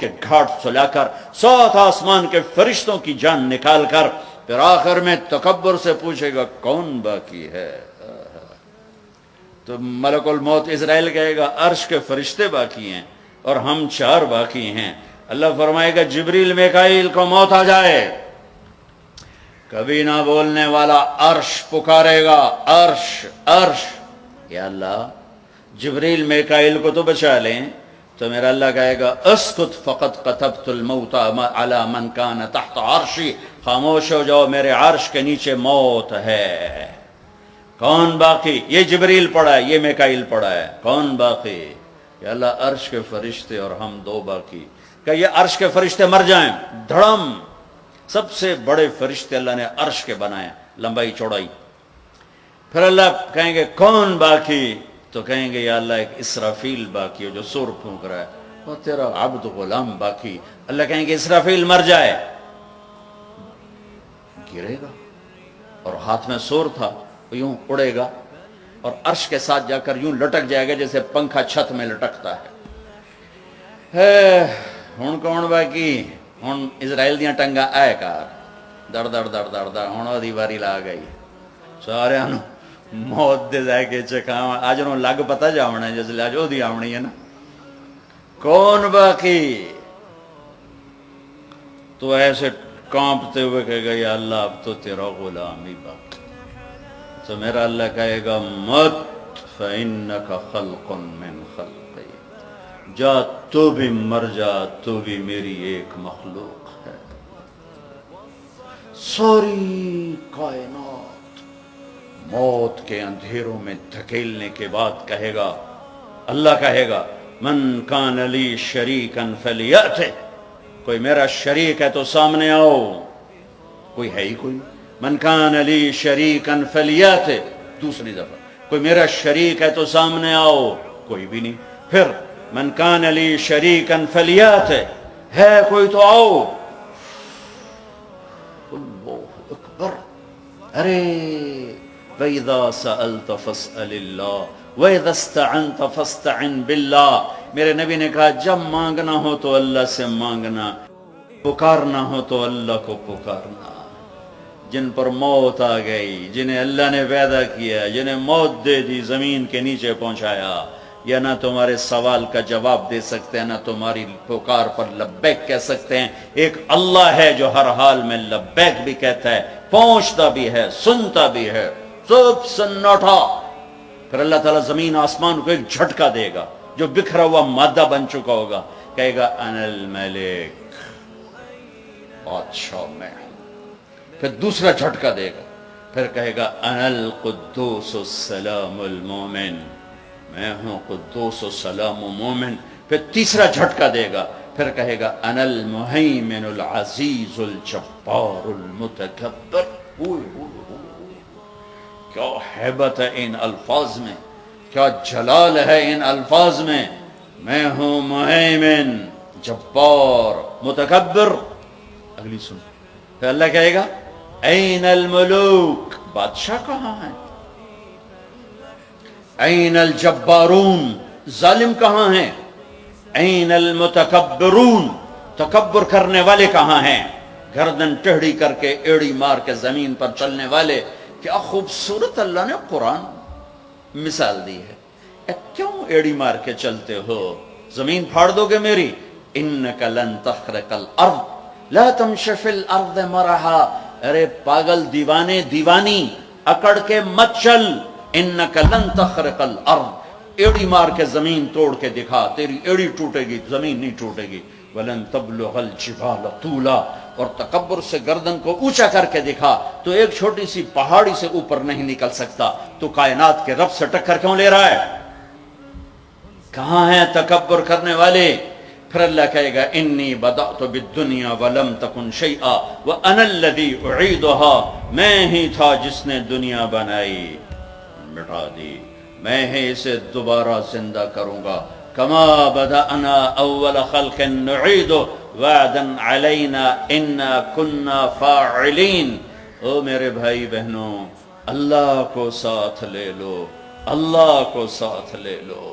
کے گھاٹ سلا کر 7 آسمان کے فرشتوں کی جان نکال کر پھر آخر میں تکبر سے پوچھے گا کون باقی ہے؟ تو ملک الموت اسرائیل کہے گا عرش کے فرشتے باقی ہیں اور ہم 4 باقی ہیں۔ اللہ فرمائے گا جبریل میکائیل کو موت آ جائے، کبھی نہ بولنے والا عرش پکارے گا، عرش عرش، یا اللہ جبریل میکائیل کو تو بچا لیں۔ تو میرا اللہ کہے گا اسکت فقط کتبت الموت علی من کان تحت عرشی، خاموش ہو جاؤ، میرے عرش کے نیچے موت ہے۔ کون باقی؟ یہ جبریل پڑا ہے، یہ میکائیل پڑا ہے، کون باقی؟ یا اللہ عرش کے فرشتے اور ہم 2 باقی۔ کہ یہ عرش کے فرشتے مر جائیں، دھڑم، سب سے بڑے فرشتے اللہ نے عرش کے بنائے، لمبائی چوڑائی۔ پھر اللہ کہیں گے کون باقی؟ تو کہیں گے یا اللہ ایک اسرافیل باقی ہے جو سور پھونک رہا ہے، اور تیرا عبد غلام باقی۔ اللہ کہیں گے اسرافیل مر جائے، گرے گا اور ہاتھ میں سور تھا، یوں اڑے گا اور عرش کے ساتھ جا کر یوں لٹک جائے گا جیسے پنکھا چھت میں لٹکتا ہے۔ ہن کون باقی؟ ہن اسرائیل دیاں ٹنگاں آئے کار دڑ دڑ دڑ دڑ دڑ، ہن وہی واری لا گئی، سارے موت دے ذائقے چکھاواں، اج نوں لگ پتہ جاونا ہے جس اج وہی آونی ہے نا۔ کون باقی؟ تو ایسے کانپتے ہوئے کہے گا یا اللہ اب تو تیرا غلام ہی باقی۔ تو میرا اللہ کہے گا مت فإنک خلق من خلقی، جا تو بھی مر جا، تو بھی میری ایک مخلوق ہے۔ ساری کائنات موت کے اندھیروں میں دھکیلنے کے بعد کہے گا، اللہ کہے گا من کان لی شریکا فلیأتِ، کوئی میرا شریک ہے تو سامنے آؤ۔ کوئی ہے ہی کوئی؟ من کان لی شریکا فلیأتِ، دوسری دفعہ کوئی میرا شریک ہے تو سامنے آؤ، کوئی بھی نہیں۔ پھر من کان لی شریکا فلیأتِ، ہے کوئی تو آؤ۔ اللہ اکبر۔ ارے وَإِذَا سَأَلْتَ فَاسْأَلِ اللَّهِ وَإِذَا اسْتَعَنْتَ فَاسْتَعِنْ بِاللَّهِ۔ میرے نبی نے کہا جب مانگنا ہو تو اللہ سے مانگنا، پکارنا ہو تو اللہ کو پکارنا۔ جن پر موت آ گئی، جنہیں اللہ نے پیدا کیا، جنہیں موت دے دی، زمین کے نیچے پہنچایا، یا نہ تمہارے سوال کا جواب دے سکتے ہیں، نہ تمہاری پکار پر لبیک کہہ سکتے ہیں۔ ایک اللہ ہے جو ہر حال میں لبیک بھی کہتا ہے، پہنچتا بھی ہے، سنتا بھی ہے، سب سناٹا۔ پھر اللہ تعالیٰ زمین آسمان کو ایک جھٹکا دے گا جو بکھرا ہوا مادہ بن چکا ہوگا، کہے گا انا الملک، بادشاہ میں ہوں۔ پھر دوسرا جھٹکا دے گا، پھر کہے گا انا القدوس السلام المومن، میں ہوں قدوس و سلام و مومن۔ پھر تیسرا جھٹکا دے گا، پھر کہے گا انا المہیمن العزیز الجبار المتکبر۔ کیا ہیبت ہے ان الفاظ میں، کیا جلال ہے ان الفاظ میں۔ میں ہوں مہیمن، جبار، متکبر۔ اگلی سن، پھر اللہ کہے گا این الملوک، بادشاہ کہاں ہیں؟ این الجبارون، ظالم کہاں ہیں؟ این المتکبرون، تکبر کرنے والے کہاں ہیں؟ گردن ٹیڑھی کر کے ایڑی مار کے زمین پر چلنے والے۔ کیا خوبصورت اللہ نے قرآن مثال دی ہے۔ کیوں ایڑی مار کے چلتے ہو؟ زمین پھاڑ دو گے میری؟ انک لن تخرق الارض لا تمشی فی الارض مرحا، ارے پاگل دیوانے دیوانی اکڑ کے مت چل۔ انک لن تخرق الارض، ایڑی مار کے زمین توڑ کے دکھا، تیری ایڑی ٹوٹے گی، زمین نہیں ٹوٹے گی۔ ولن تبلغ الجبال طولا، اور تکبر سے گردن کو اونچا کر کے دکھا تو ایک چھوٹی سی پہاڑی سے اوپر نہیں نکل سکتا، تو کائنات کے رب سے ٹکر کیوں لے رہا ہے؟ کہاں ہیں تکبر کرنے والے؟ پھر اللہ کہے گا انی بدأت بالدنیا ولم تکن شیئا وانا الذی اعیدها، میں ہی تھا جس نے دنیا بنائی، مٹا دی، میں ہی اسے دوبارہ زندہ کروں گا۔ کما بدأنا اول خلق نعید وعدا علینا انا کنا فاعلین۔ او میرے بھائی بہنوں، اللہ کو ساتھ لے لو، اللہ کو ساتھ لے لو۔